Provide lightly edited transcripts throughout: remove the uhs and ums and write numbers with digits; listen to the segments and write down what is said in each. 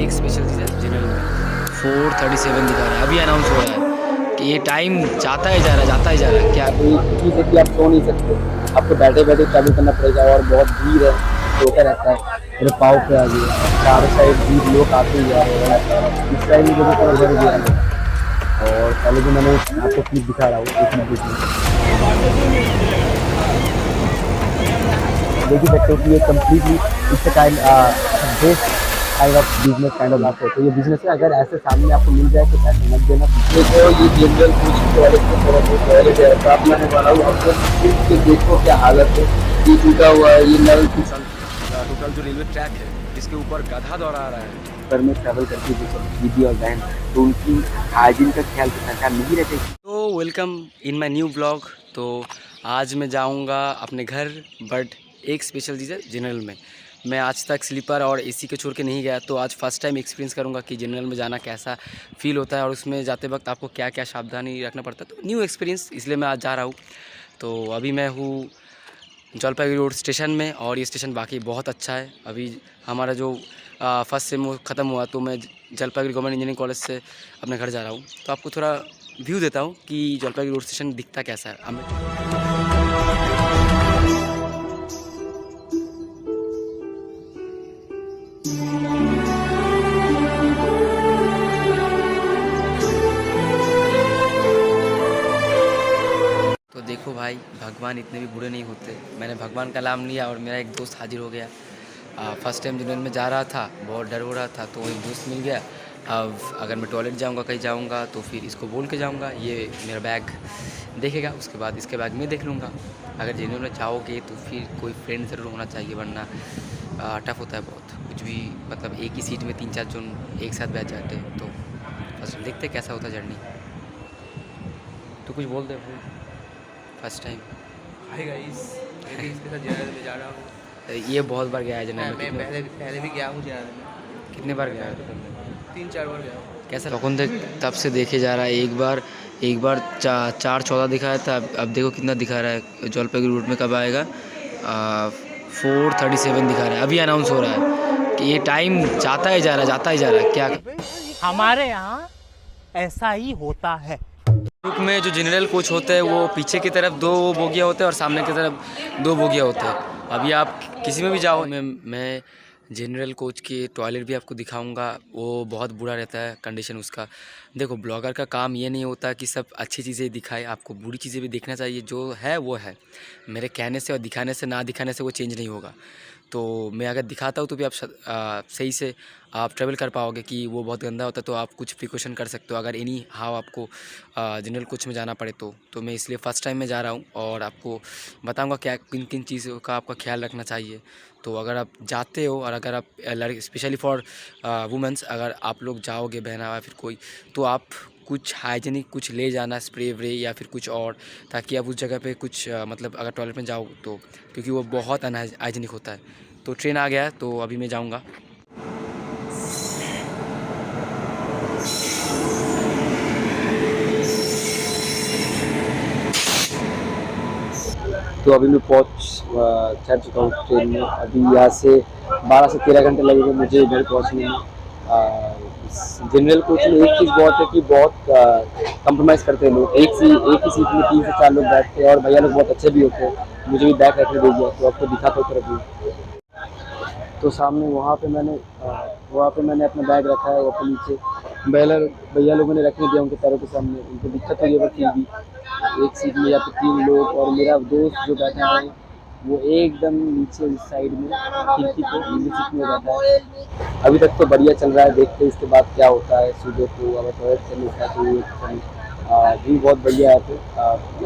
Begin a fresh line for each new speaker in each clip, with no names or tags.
एक स्पेशल चीज़ है जनरल में 4:37 दिखा रहा है। अभी अनाउंस हो रहा है कि ये टाइम जाता ही जा रहा है, जाता ही जा रहा है। क्या
एक चीज़ है कि आप सो नहीं सकते, आपको बैठे बैठे ट्रैवल करना पड़ेगा और बहुत भीड़ है, होता रहता है। मेरे पाँव पे आ गई है, चारों साइड भीड़, लोग आते ही जा रहे हैं। इस टाइम मुझे थोड़ा भर गया है। और पहले भी मैंने आपको क्लिप दिखा रहा हूँ, एक क्लिप देख ही सकते हो कि ये कम्प्लीटली इससे best kind of business kind of आपको तो ये बिजनेस है। अगर ऐसे सामने आपको मिल जाए तो पैसे मत देना। देखो ये जनरल कोचिंग कॉलेज की तरफ से टॉयलेट है, तो आप मैंने वाला हूँ आपको देखो क्या हालत है, ये टूटा हुआ है, ये नल
टोटल जो रेलवे ट्रैक है इसके ऊपर गधा दौड़ा आ रहा है।
पर में ट्रैवल करती थी सब दीदी और बहन, तो उनकी हाइजीन का ख्याल कितना ख्याल नहीं रखे।
तो welcome in my new blog. तो आज मैं जाऊंगा अपने घर, बट एक स्पेशल चीज़ है जनरल में। मैं आज तक स्लीपर और एसी के छोड़ के नहीं गया, तो आज फर्स्ट टाइम एक्सपीरियंस करूंगा कि जनरल में जाना कैसा फील होता है और उसमें जाते वक्त आपको क्या क्या सावधानी रखना पड़ता है। तो न्यू एक्सपीरियंस, इसलिए मैं आज जा रहा हूँ। तो अभी मैं हूँ जलपाईगुड़ी रोड स्टेशन में, और ये स्टेशन बाकी बहुत अच्छा है। अभी हमारा जो फर्स्ट सेम ख़त्म हुआ, तो मैं जलपाईगुड़ी गवर्नमेंट इंजीनियरिंग कॉलेज से अपने घर जा रहा हूँ। तो आपको थोड़ा व्यू देता हूँ कि जलपाईगुड़ी रोड स्टेशन दिखता कैसा है। तो देखो भाई, भगवान इतने भी बुरे नहीं होते। मैंने भगवान का नाम लिया और मेरा एक दोस्त हाजिर हो गया। फर्स्ट टाइम जनरल में जा रहा था, बहुत डर हो रहा था, तो एक दोस्त मिल गया। अब अगर मैं टॉयलेट जाऊंगा, कहीं जाऊंगा, तो फिर इसको बोल के जाऊंगा, ये मेरा बैग देखेगा, उसके बाद इसके बैग में देख लूँगा। अगर जनरल में जाओगे तो फिर कोई फ्रेंड ज़रूर होना चाहिए, वरना टफ होता है बहुत। कुछ भी मतलब एक ही सीट में 3-4 जन एक साथ बैठ जाते हैं। तो बस देखते कैसा होता जर्नी। तो कुछ बोल दे फर्स्ट टाइम।
हाय गाइस, मैं भी इसके साथ जनरल में जा रहा हूँ।
ये बहुत बार गया है जनरल
मैं
में।
पहले भी गया हूँ जनरल में,
कितने बार गया है?
3-4 बार गया हूँ।
कैसा तखन तब से देखे जा रहा है। एक बार 4:14 दिखाया था, अब देखो कितना दिखा रहा है। जलपाईगुड़ी रूट में कब आएगा? 4:37 दिखा रहा है। अभी अनाउंस हो रहा है कि ये टाइम जाता ही जा रहा है, जाता ही जा रहा है। क्या
हमारे यहाँ ऐसा ही होता है।
रूट में जो जनरल कोच होते हैं, वो पीछे की तरफ 2 बोगियाँ होते हैं और सामने की तरफ 2 बोगियाँ होते हैं। अभी आप किसी में भी जाओ, मैं जनरल कोच के टॉयलेट भी आपको दिखाऊंगा। वो बहुत बुरा रहता है कंडीशन उसका। देखो, ब्लॉगर का काम ये नहीं होता कि सब अच्छी चीज़ें दिखाए, आपको बुरी चीज़ें भी देखना चाहिए। जो है वो है, मेरे कहने से और दिखाने से, ना दिखाने से वो चेंज नहीं होगा। तो मैं अगर दिखाता हूँ तो भी आप सही से आप ट्रैवल कर पाओगे। कि वो बहुत गंदा होता है तो आप कुछ प्रिकॉशन कर सकते हो, अगर एनी हाउ आपको जनरल कोच में जाना पड़े तो मैं इसलिए फ़र्स्ट टाइम में जा रहा हूँ और आपको बताऊँगा क्या किन किन चीज़ों का आपका ख्याल रखना चाहिए। तो अगर आप जाते हो, और अगर आप लड़के, स्पेशली फॉर वुमेंस, अगर आप लोग जाओगे बहना या फिर कोई, तो आप कुछ हाइजीनिक कुछ ले जाना, स्प्रे व्रे या फिर कुछ और, ताकि आप उस जगह पे कुछ मतलब अगर टॉयलेट में जाओ तो, क्योंकि वो बहुत अनहाइजीनिक होता है। तो ट्रेन आ गया है, तो अभी मैं जाऊँगा।
तो अभी मैं चढ़ चुका हूँ ट्रेन में। अभी यहाँ से 12 से 13 घंटे लगेंगे मुझे घर पहुँचने में। जनरल कोच में एक चीज़ बहुत है कि बहुत कंप्रोमाइज़ करते हैं लोग। एक ही सीट में 3 से 4 लोग बैठते हैं, और भैया लोग बहुत अच्छे भी होते हैं। मुझे भी बैग रखने दे दिया, तो आपको दिखाता हूँ तरफ। तो सामने वहाँ पे मैंने अपना बैग रखा है, वो अपने नीचे भैया लोगों ने रखने दिया उनके पैरों के सामने। उनको दिक्कत हुई है बस भी एक सीट में या फिर 3 लोग, और मेरा दोस्त जो बैठा है वो एकदम नीचे उस साइड में खिड़की पे नीचे सीट में बैठा है। अभी तक तो बढ़िया चल रहा है, देखते हैं इसके बाद क्या होता है। सुबह को अगर टॉयलेट चल रहा है तो भी बहुत बढ़िया है। तो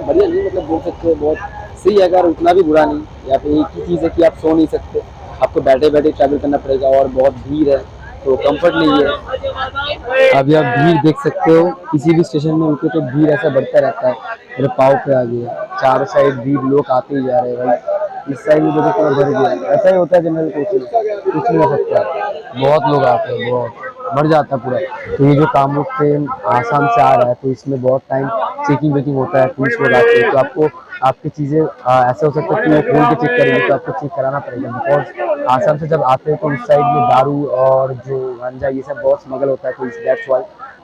बढ़िया नहीं मतलब बोल सकते हैं बहुत सही है, अगर उतना भी बुरा नहीं। यहाँ पे एक ही चीज़ है कि आप सो नहीं सकते, आपको बैठे बैठे ट्रैवल करना पड़ेगा, और बहुत भीड़ है तो कंफर्ट नहीं है। अभी आप भीड़ देख सकते हो, किसी भी स्टेशन में रुके तो भीड़ ऐसा बढ़ता रहता है। मेरे पाँव पे आ गया, चारों साइड भीड़, लोग आते ही जा रहे हैं भाई। इस साइड में मुझे थोड़ा भर गया। ऐसा ही होता है जनरल कोच में, कुछ नहीं हो सकता, बहुत लोग आते हैं, बहुत भर जाता है पूरा। तो ये जो कामरूप ट्रेन आसाम से आ रहा है, तो इसमें बहुत टाइम चेकिंग वेकिंग होता है, पुलिस लोग आते हैं, तो आपको आपकी चीज़ें ऐसे हो सकता है कि वो खोल के चेक करेंगे, तो आपको चेक कराना पड़ेगा। बिकॉज आसाम से जब आते हैं तो उस साइड में दारू और जो गांजा ये सब बहुत स्मगल होता है, तो इस दैट्स वाई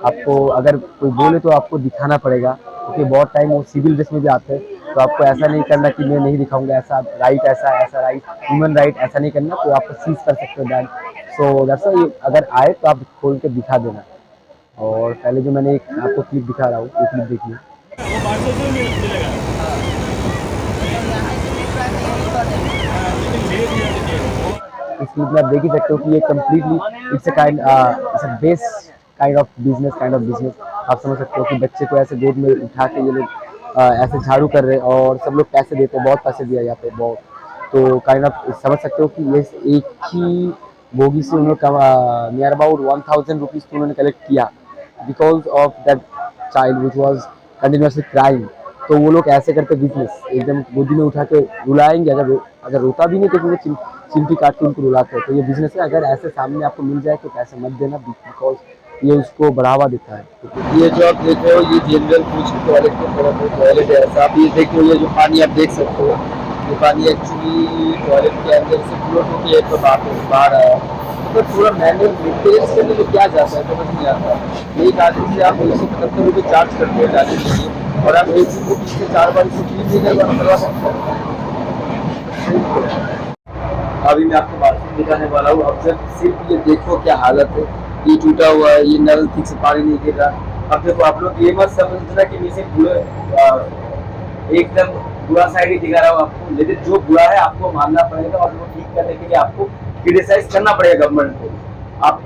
आपको अगर कोई बोले तो आपको दिखाना पड़ेगा, क्योंकि बहुत टाइम वो सिविल ड्रेस में भी आते हैं। तो आपको ऐसा नहीं करना कि मैं नहीं दिखाऊंगा, ऐसा राइट, ऐसा राइट, ह्यूमन राइट, ऐसा नहीं करना, तो आपको सीज कर सकते हो बैंक। सो दैट्स वाई अगर आए तो आप खोल के दिखा देना। और पहले जो मैंने एक आपको क्लिप दिखा रहा हूँ, वो क्लिप देखिए। इस क्लिप में आप देख ही सकते हो कि ये completely it's a best kind of business. आप समझ सकते हो कि बच्चे को ऐसे गोद में उठा के ये लोग ऐसे झाड़ू कर रहे हैं, और सब लोग पैसे देते हैं, बहुत पैसे दिया यहाँ पे बहुत। तो काइंड ऑफ समझ सकते हो कि ये एक ही बोगी से उन्होंने नियर अबाउट 1000 रुपीज़ तो उन्होंने कलेक्ट किया, because of that child which was continuously crime. तो वो लोग ऐसे करके बिजनेस एकदम गोदी में उठा के रुलाएंगे, अगर रोता भी नहीं तो वो चिमटी काट के उनको रुलाते हैं। तो ये बिजनेस है, अगर ऐसे सामने आपको मिल जाए तो पैसे मत देना, बिकॉज ये उसको बढ़ावा देता है। तो ये जो आप देख रहे हो ये जनरल कोच की टॉयलेट की तरफ टॉयलेट है। ऐसा आप ये देख लो, ये जो पानी आप देख सकते हो, ये पानी एक्चुअली टॉयलेट के अंदर से फ्लोट होकर एक बाहर आया। तो थोड़ा मैनुअल मेंटेनेंस करने में क्या जाता है समझ नहीं आता। एक आदमी से आप 175 रुपये चार्ज करते हो जाने के लिए, और आप एक दिन को 3 से 4 बार इसको क्लीन नहीं करवा सकते। अभी मैं आपको बाथरूम दिखाने वाला हूँ। अब जब सिर्फ ये देखो क्या हालत है, ये टूटा हुआ है, ये नल ठीक से पानी नहीं गिर रहा। अब देखो आप लोग ये मत समझना कि मैं सिर्फ एकदम बुरा साइड ही दिखा रहा हूँ आपको, लेकिन जो बुरा है आपको मानना पड़ेगा, और वो ठीक करने के लिए आपको क्रिटिसाइज करना पड़ेगा गवर्नमेंट को। आप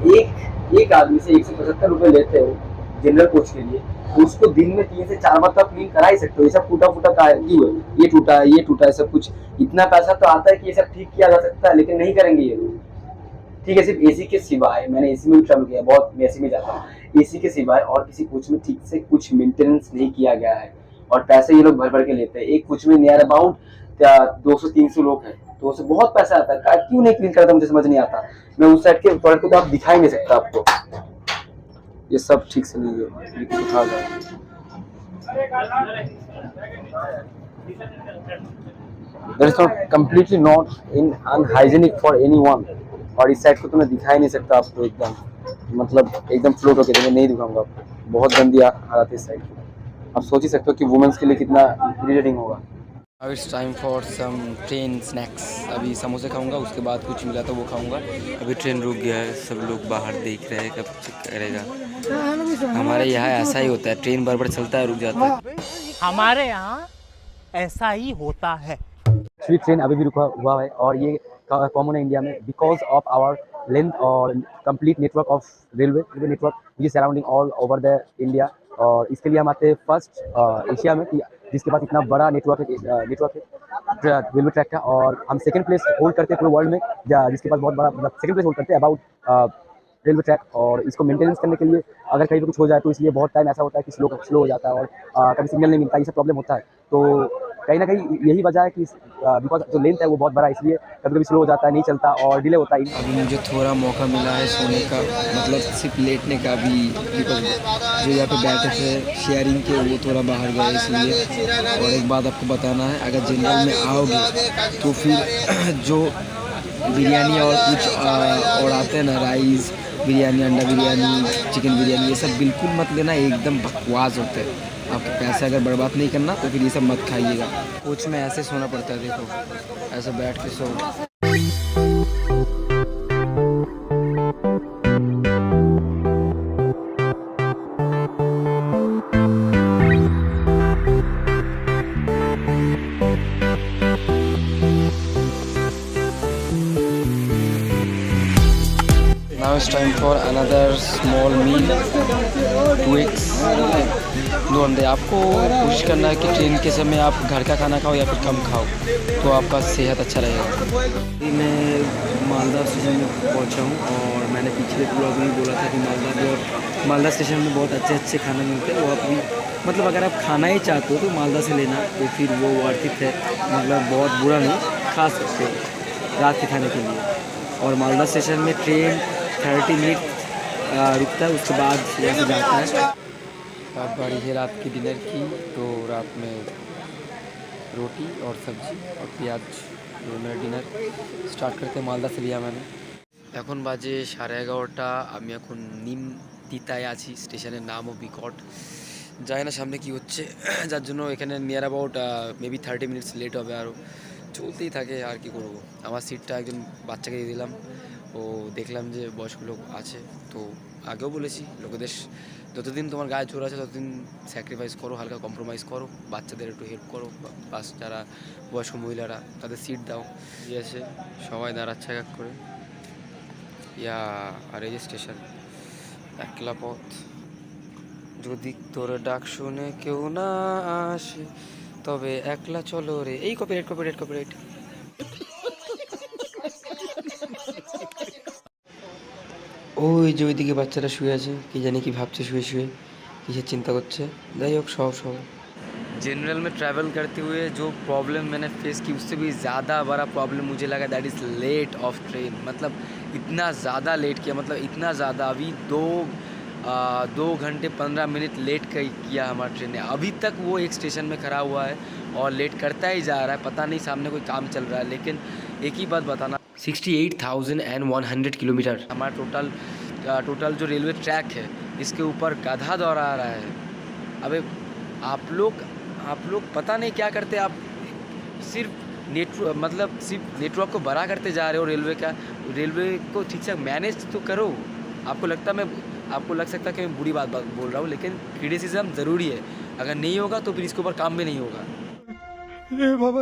एक आदमी से 175 रुपये लेते हो जनरल कोच के लिए, उसको दिन में 3 से 4 बार तो क्लीन करा ही सकते हो। ये सब टूटा फूटा का क्यों है, ये टूटा है सब कुछ, इतना पैसा तो आता है कि ये सब ठीक किया जा सकता है, लेकिन नहीं करेंगे ये लोग। ठीक है, सिर्फ एसी के सिवाय, मैंने एसी में भी ट्रैवल किया, बहुत मैं एसी में जाता हूँ, एसी के सिवाय और किसी कोच में ठीक से कुछ मेंटेनेंस नहीं किया गया है, और पैसे ये लोग भर भर के लेते हैं। एक कोच में नियर अबाउट 200-300 लोग हैं, तो उससे बहुत पैसा आता है। क्यों नहीं क्लीन करता मुझे समझ नहीं आता। मैं उस साइड के टॉयलेट को तो आप दिखा ही नहीं सकता आपको, ये सब ठीक से नहीं है, उठा जाए। That is not completely not unhygienic for anyone। और इस साइड को तो मैं दिखा ही नहीं सकता आपको, एकदम मतलब एकदम फ्लोट होके मैं नहीं दिखाऊंगा आपको, बहुत गंदी हालत है इस साइड की। आप सोच ही सकते हो कि वुमेन्स के लिए कितना इरिटेटिंग होगा।
अब it's time for some train snacks. अभी समोसे खाऊंगा, उसके बाद कुछ मिला तो वो खाऊंगा। अभी ट्रेन रुक गया है, सब लोग बाहर देख रहे हैं कब करेगा। हमारे यहाँ ऐसा ही होता है, ट्रेन बार चलता है, रुक जाता है।
हमारे यहाँ ऐसा ही होता है।
ट्रेन अभी भी रुका हुआ है, और ये कॉमन है इंडिया में, बिकॉज ऑफ आवर लेंथ और complete network of railway network which is surrounding all over the India. और इसके लिए हम आते हैं फर्स्ट एशिया में, जिसके पास इतना बड़ा नेटवर्क है रेलवे ट्रैक का। और हम सेकंड प्लेस होल्ड करते हैं पूरे वर्ल्ड में, जिसके पास बहुत बड़ा मतलब सेकंड प्लेस होल्ड करते हैं अबाउट रेलवे ट्रैक। और इसको मेंटेनेंस करने के लिए अगर कहीं पर कुछ हो जाए तो इसलिए बहुत टाइम ऐसा होता है कि स्लो हो जाता है, और कभी सिग्नल नहीं मिलता, ये सब प्रॉब्लम होता है। तो कहीं ना कहीं यही वजह है कि बिकॉज जो लेंथ है वो बहुत बड़ा है, इसलिए कभी कभी स्लो हो जाता है, नहीं चलता और डिले होता है।
अभी मुझे थोड़ा मौका मिला है सोने का, मतलब सिर्फ लेटने का भी, बिकॉज जो यहाँ पे बैठे थे शेयरिंग के वो थोड़ा बाहर गए इसलिए। और एक बात आपको बताना है, अगर जनरल में आओगे तो फिर जो बिरयानी और कुछ और आते हैं ना, राइस बिरयानी, अंडा बिरयानी, चिकन बिरयानी, ये सब बिल्कुल मत लेना, एकदम बकवास होते हैं। आपके पैसे अगर बर्बाद नहीं करना तो फिर ये सब मत खाइएगा। कोच में ऐसे सोना पड़ता है, देखो ऐसे बैठ के सो। Now it's time for another small meal, 2 eggs, 2 अंडे। आपको कोशिश करना है कि ट्रेन के समय आप घर का खाना खाओ या फिर कम खाओ, तो आपका सेहत अच्छा रहेगा। मैं मालदा स्टेशन में पहुंचा हूं, और मैंने पिछले ब्लॉग में बोला था कि मालदा स्टेशन में बहुत अच्छे खाना मिलते हैं। वो आप भी मतलब अगर आप खाना ही चाहते हो तो मालदा से लेना, तो फिर वो वर्थ इट है, मतलब बहुत बुरा नहीं, खा सकते हो रात के खाने के लिए। और मालदा स्टेशन में ट्रेन 30 मिनट रुकता है, उसके बाद यहाँ से जाता है। रात बाड़ी है रात की डिनर की, तो रात में रोटी और सब्जी और प्याज, ये मेरा डिनर। स्टार्ट करते हैं, मालदा से लिया मैंने। এখন বাজে 11:30। আমি এখন নিম তিতায় আছি, স্টেশনের নামও বিকট, জানি না সামনে কি হচ্ছে যার জন্য এখানে near about maybe 30 minutes late হবে। আরও চলতেই থাকে, আর কি করব। আমার সিটটা একজন বাচ্চাকে দিয়ে দিলাম। ও দেখলাম যে বয়স্ক লোক আছে, তো আগেও বলেছি লোকেদের যতদিন তোমার গায়ে জোর আছে ততদিন স্যাক্রিফাইস করো, হালকা কম্প্রোমাইজ করো, বাচ্চাদের একটু হেল্প করো, বাস যারা বয়স্ক মহিলারা তাদের সিট দাও। দিয়ে এসে সবাই দাঁড়াচ্ছে এক এক করে। ইয়া আর এই যে স্টেশন, একলা পথ, যদি তোর ডাক শুনে কেউ না আসে তবে একলা চলো রে। এই কপিরাইট কপিরাইট কপিরাইট। ওই যে ওইদিকে বাচ্চারা শুয়ে আছে, কি জানি কি ভাবছে শুয়ে শুয়ে, किसे चिंता করছে। যাই হোক সব जनरल में ट्रैवल करते हुए जो प्रॉब्लम मैंने फेस की उससे भी ज़्यादा बड़ा प्रॉब्लम मुझे लगा, that is late of train. मतलब इतना ज़्यादा लेट किया, मतलब इतना ज़्यादा, अभी 2 घंटे 15 मिनट लेट किया हमारा ट्रेन ने। अभी तक वो एक स्टेशन में खड़ा हुआ है और लेट करता ही जा रहा है। पता नहीं सामने कोई काम चल रहा है, लेकिन एक ही बात बताना, 68,100 किलोमीटर हमारा टोटल जो रेलवे ट्रैक है, इसके ऊपर गधा दौड़ा रहा है। अबे आप लोग पता नहीं क्या करते, आप सिर्फ नेटवर्क को बड़ा करते जा रहे हो। रेलवे को ठीक से मैनेज तो करो। आपको लग सकता है कि मैं बुरी बात बोल रहा हूँ, लेकिन क्रिटिसिज्म ज़रूरी है। अगर नहीं होगा तो फिर इसके ऊपर काम भी नहीं होगा।
रे बाबा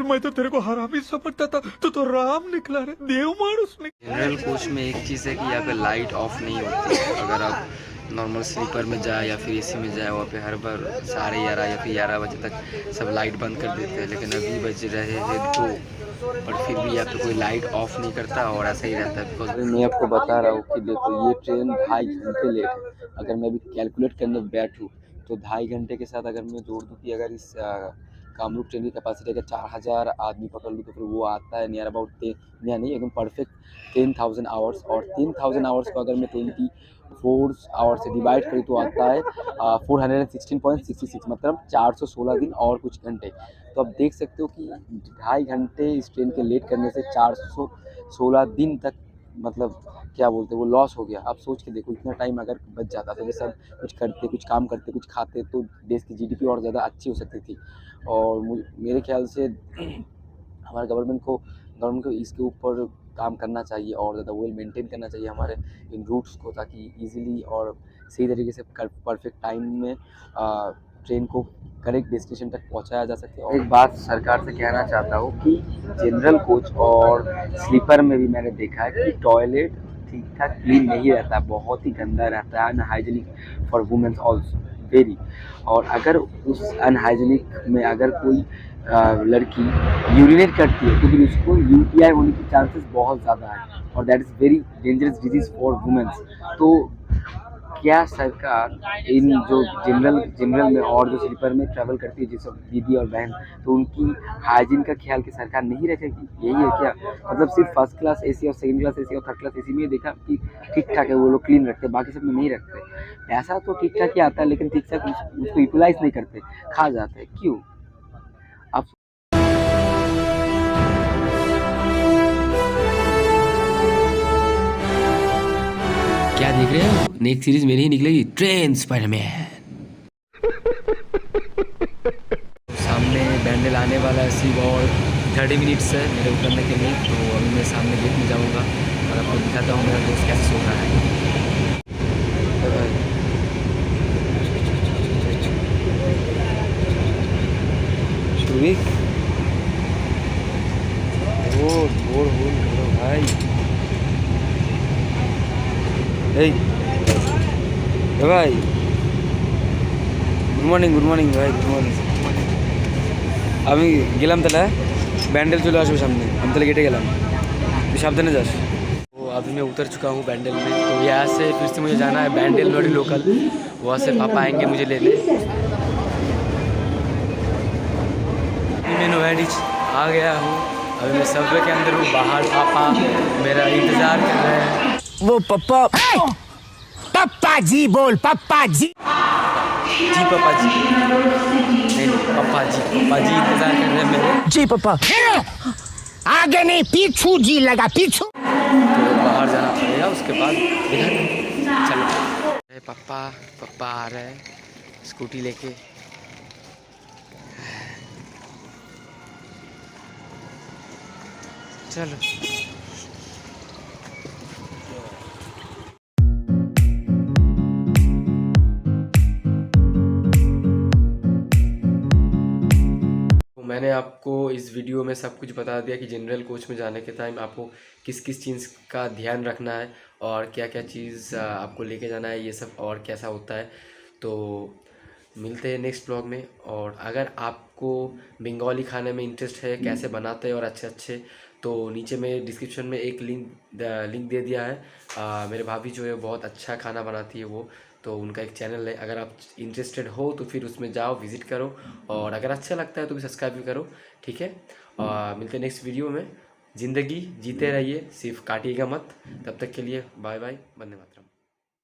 मैं तो तेरे को हरामी समझता था, तो राम निकला रे, देव मानुस निकला।
जनरल कोच में एक चीज़ है कि यहाँ पे लाइट ऑफ नहीं होती। अगर आप नॉर्मल स्लीपर में जाए या फिर एसी में जाए, वहाँ पे हर बार 11:30 या फिर 11 बजे तक सब लाइट बंद कर देते हैं। लेकिन अभी बज रहे हैं 2, और फिर भी यहाँ पे कोई लाइट ऑफ नहीं करता और ऐसा ही रहता है। बिकॉज
मैं आपको बता रहा हूँ कि देखो ये ट्रेन 2.5 घंटे लेट है। अगर मैं अभी कैलकुलेट करने बैठूँ तो 2.5 घंटे के साथ अगर मैं जोड़ दूँ कि अगर इस कामरूप ट्रेन की कैपेसिटी अगर 4000 आदमी पकड़ लूँ तो फिर वो आता है नियर अबाउट नहीं एकदम परफेक्ट 10,000 आवर्स। और 10,000 आवर्स को अगर मैं 24 आवर्स से डिवाइड करूँ तो आता है 416.66, मतलब 416 दिन और कुछ घंटे। तो आप देख सकते हो कि 2.5 घंटे इस ट्रेन के लेट करने से 416 दिन तक, मतलब क्या बोलते हैं, वो लॉस हो गया। आप सोच के देखो, इतना टाइम अगर बच जाता तो जैसे सब कुछ करते, कुछ काम करते, कुछ खाते, तो देश की जीडीपी और ज़्यादा अच्छी हो सकती थी। और मेरे ख्याल से हमारे गवर्नमेंट को इसके ऊपर काम करना चाहिए और ज़्यादा वेल मेंटेन करना चाहिए हमारे इन रूट्स को, ताकि इजीली और सही तरीके से परफेक्ट टाइम में ट्रेन को करेक्ट डेस्टिनेशन तक पहुंचाया जा सके। और एक बात सरकार से कहना चाहता हूँ कि जनरल कोच और स्लीपर में भी मैंने देखा है कि टॉयलेट ठीक ठाक क्लीन नहीं रहता, बहुत ही गंदा रहता है, unhygienic for womens also very. और अगर उस अनहाइजीनिक में अगर कोई लड़की यूरिनेट करती है तो फिर उसको यूटीआई होने की चांसेस बहुत ज़्यादा है, और that is very dangerous disease for womens. तो क्या सरकार इन जो जनरल में और जो स्लीपर में ट्रैवल करती है जिस दीदी और बहन, तो उनकी हाइजीन का ख्याल की सरकार नहीं रखेगी? यही है क्या? मतलब सिर्फ फर्स्ट क्लास एसी और सेकंड क्लास एसी और थर्ड क्लास एसी में देखा कि ठीक ठाक है, वो लोग क्लीन रखते हैं, बाकी सब में नहीं रखते। पैसा तो ठीक ठाक ही आता है, लेकिन ठीक ठाक उसको यूटिलाइज नहीं करते, खा जाते हैं। क्यों? आप
क्या देख रहे हो? नेक्स्ट सीरीज मेरी ही निकलेगी, ट्रेन स्पाइडरमैन। सामने बैंडल आने वाला है, सिर्फ और 30 मिनट्स है मेरे उतरने के लिए। तो अभी मैं सामने गेट में जाऊंगा और आपको दिखाता हूँ मेरा दोस्त कैसे सो रहा है। बोल भाई। এই ভাই, গুড মর্নিং ভাই, গুড মর্নিং। আমি গেলাম তাহলে, ব্যান্ডেল চলে আসবে सामने, আমি তাহলে गेटे গেলাম, তুই सावधाने যাস। तो अभी मैं उतर चुका हूँ बैंडल में। तो यहाँ से फिर से मुझे जाना है बैंडल, नोडी लोकल, वहाँ से पापा आएंगे मुझे लेने। मैं नोएडिच आ गया हूँ, अभी मैं सबवे के अंदर हूँ। बाहर पापा मेरा इंतज़ार कर रहे हैं।
वो पप्पा जी बोल, पप्पा जी।
जी पापा जी, नहीं पापा जी इंतज़ार कर रहे हैं मेरे।
जी पापा। आगे नहीं पीछू जी लगा पीछू।
तो बाहर जाना पड़ेगा, उसके बाद इधर चलो। अरे पापा आ रहे हैं स्कूटी लेके। चलो मैंने आपको इस वीडियो में सब कुछ बता दिया कि जनरल कोच में जाने के टाइम आपको किस किस चीज़ का ध्यान रखना है और क्या क्या चीज़ आपको लेके जाना है, ये सब और कैसा होता है। तो मिलते हैं नेक्स्ट ब्लॉग में। और अगर आपको बंगाली खाने में इंटरेस्ट है कैसे बनाते हैं और अच्छे अच्छे, तो नीचे में डिस्क्रिप्शन में एक लिंक दे दिया है। मेरे भाभी जो है बहुत अच्छा खाना बनाती है वो, तो उनका एक चैनल है। अगर आप इंटरेस्टेड हो तो फिर उसमें जाओ, विज़िट करो, और अगर अच्छा लगता है तो भी सब्सक्राइब भी करो, ठीक है। मिलते हैं नेक्स्ट वीडियो में। ज़िंदगी जीते रहिए, सिर्फ काटिएगा मत। तब तक के लिए बाय बाय, वंदे मातरम।